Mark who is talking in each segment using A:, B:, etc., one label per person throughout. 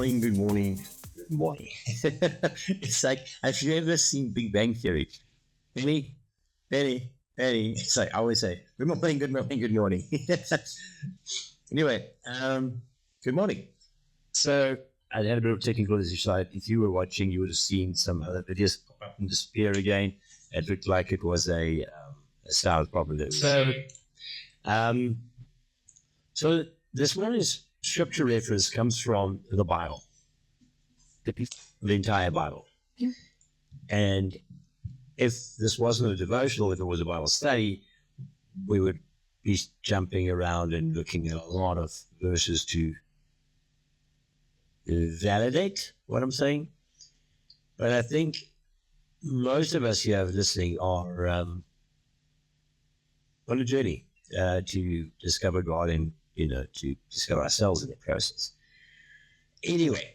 A: morning, good morning, good morning. It's like, have you ever seen Big Bang Theory? Penny, Penny, Penny. It's like, I always say, good morning, good morning, good morning. Anyway, good morning. So I had a bit of technical issue. So if you were watching, you would have seen some other videos pop up and disappear again. It looked like it was a sound problem. So this morning's scripture reference comes from the Bible, the entire Bible. And if this wasn't a devotional, if it was a Bible study, we would be jumping around and looking at a lot of verses to validate what I'm saying. But I think most of us here listening are on a journey to discover God and, to discover ourselves in the process. Anyway,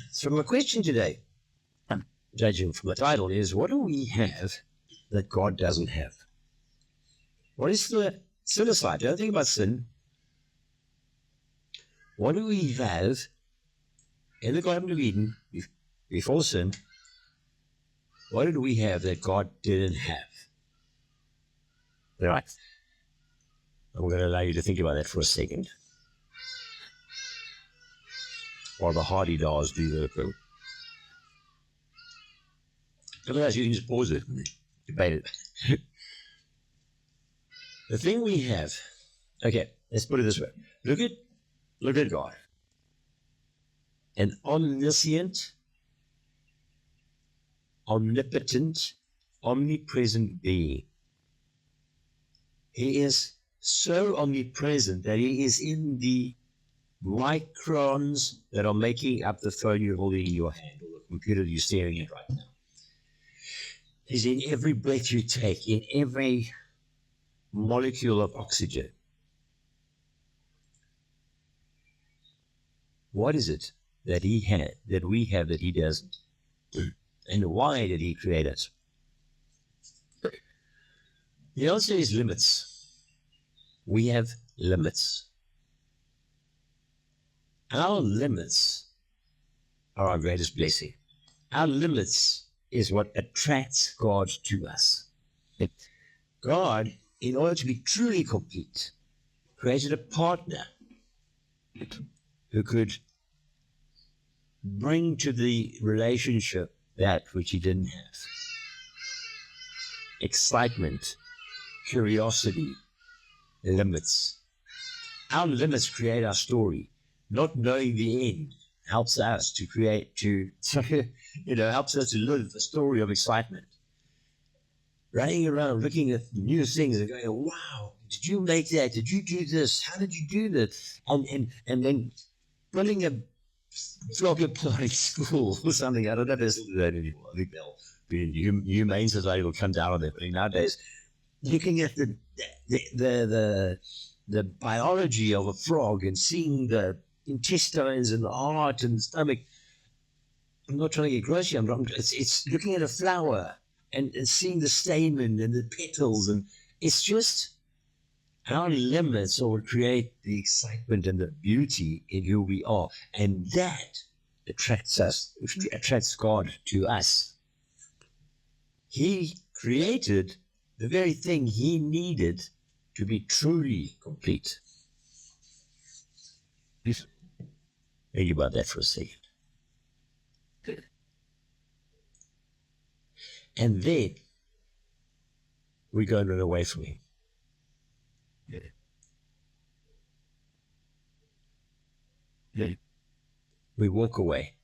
A: so my question today, judging from the title, is what do we have that God doesn't have? What is the sin aside? Don't think about sin. What do we have in the Garden of Eden before sin? What did we have that God didn't have? All right. I'm going to allow you to think about that for a second. While the hardy dolls do their thing. Otherwise, you can just pause it and debate it. The thing we have, okay, let's put it this way. Look at God. An omniscient, omnipotent, omnipresent being. He is so omnipresent that he is in the microns that are making up the phone you're holding in your hand or the computer you're staring at right now. He's in every breath you take, in every molecule of oxygen. What is it that he had, that we have, that he doesn't? And why did he create us? The answer is limits. We have limits. Our limits are our greatest blessing. Our limits is what attracts God to us. God, in order to be truly complete, created a partner who could bring to the relationship that which he didn't have. Excitement, curiosity, limits. Our limits create our story. Not knowing the end helps us to helps us to live a story of excitement. Running around looking at new things and going, wow, did you make that? Did you do this? How did you do that? And then putting a frog apart school or something. I don't know if there's that anymore. I think they'll be humane society will come down on it. But nowadays, looking at the biology of a frog and seeing the intestines and the heart and the stomach. I'm not trying to get gross here. It's looking at a flower and seeing the stamen and the petals, and it's just our limits will create the excitement and the beauty in who we are, and that attracts God to us. He created the very thing he needed to be truly complete. Think about that for a second. And then we go and run away from him. We walk away.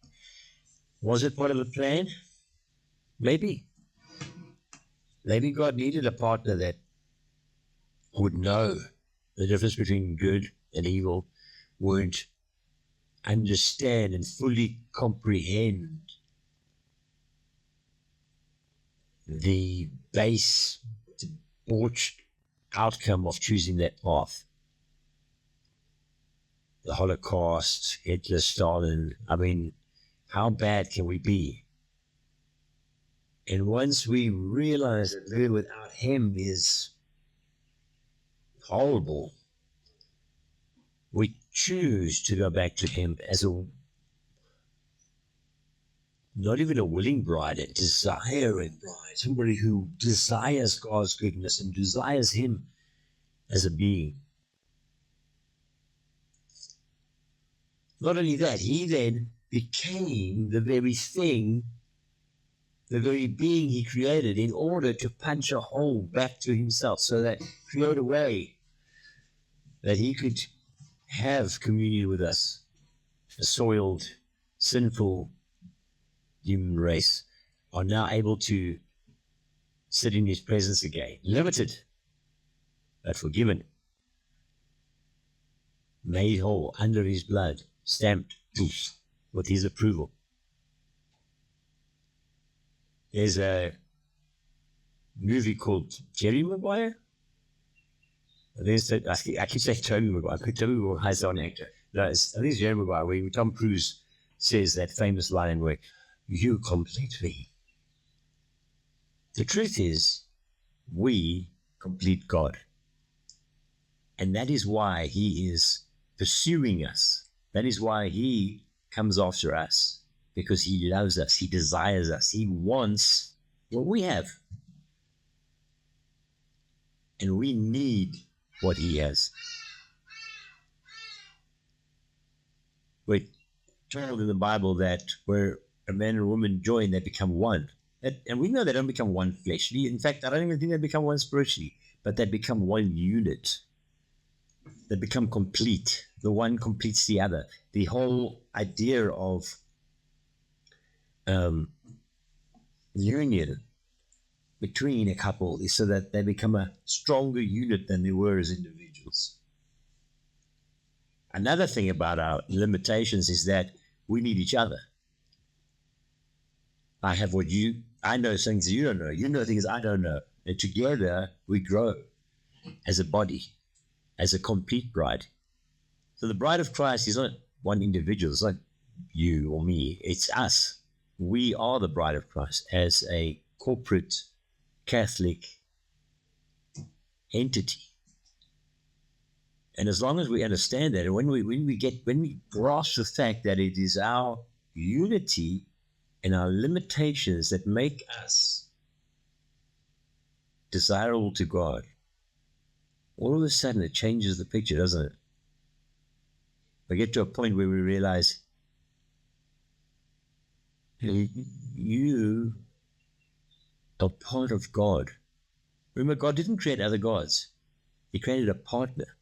A: Was it part of the plan? Maybe. Maybe God needed a partner that would know the difference between good and evil, would understand and fully comprehend the base, debauched outcome of choosing that path. The Holocaust, Hitler, Stalin. I mean, how bad can we be? And once we realize that living without him is horrible, we choose to go back to him as a not even a willing bride, a desiring bride, somebody who desires God's goodness and desires Him as a being. Not only that, He then became the very thing, the very being He created in order to punch a hole back to Himself, so that create a way that He could have communion with us, a soiled, sinful human race, are now able to sit in His presence again, limited, but forgiven, made whole under His blood, stamped with His approval. There's a movie called Jerry Maguire. I keep saying Toby Maguire. Toby Maguire is an actor. No, I think it's Jerry Maguire, where Tom Cruise says that famous line where, "You complete me." The truth is, we complete God. And that is why He is pursuing us. That is why He comes after us, because He loves us. He desires us. He wants what we have. And we need what He has. We're told in the Bible that where a man and a woman join, they become one. And we know they don't become one fleshly. In fact, I don't even think they become one spiritually, but they become one unit. They become complete. The one completes the other. The whole idea of union between a couple is so that they become a stronger unit than they were as individuals. Another thing about our limitations is that we need each other. I know things you don't know. You know things I don't know. And together we grow as a body, as a complete bride. So the bride of Christ is not one individual. It's not you or me. It's us. We are the bride of Christ as a corporate Catholic entity. And as long as we understand that, and when we grasp the fact that it is our unity and our limitations that make us desirable to God, all of a sudden it changes the picture, doesn't it? We get to a point where we realize you are part of God. Remember, God didn't create other gods. He created a partner.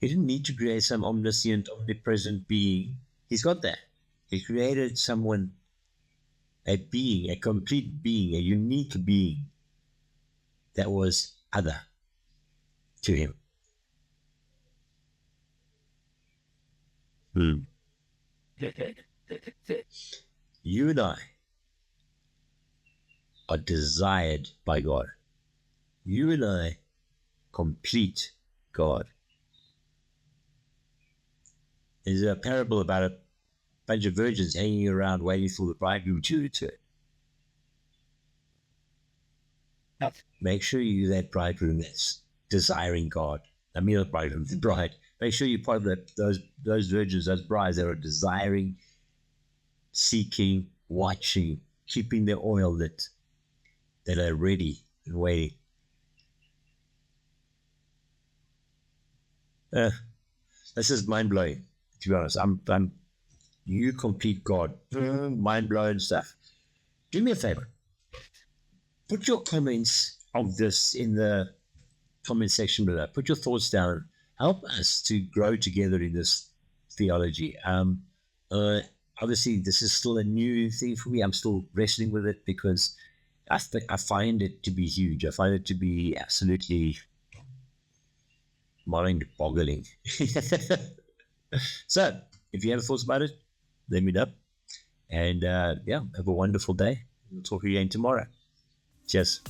A: He didn't need to create some omniscient, omnipresent being. He's got that. He created someone, a being, a complete being, a unique being that was other to Him. You and I are desired by God. You and I complete God. There's a parable about a bunch of virgins hanging around waiting for the bridegroom to return. Make sure you're that bridegroom that's desiring God. I mean, not bridegroom, the bride. Make sure you're part of those virgins, those brides that are desiring, seeking, watching, keeping their oil lit, that are ready and waiting. This is mind-blowing, to be honest. You complete God. Mind-blowing stuff. Do me a favor. Put your comments of this in the comment section below. Put your thoughts down. Help us to grow together in this theology. Obviously, this is still a new thing for me. I'm still wrestling with it because I find it to be huge. I find it to be absolutely mind-boggling. So, if you have thoughts about it, let me know. And have a wonderful day. We'll talk again tomorrow. Cheers.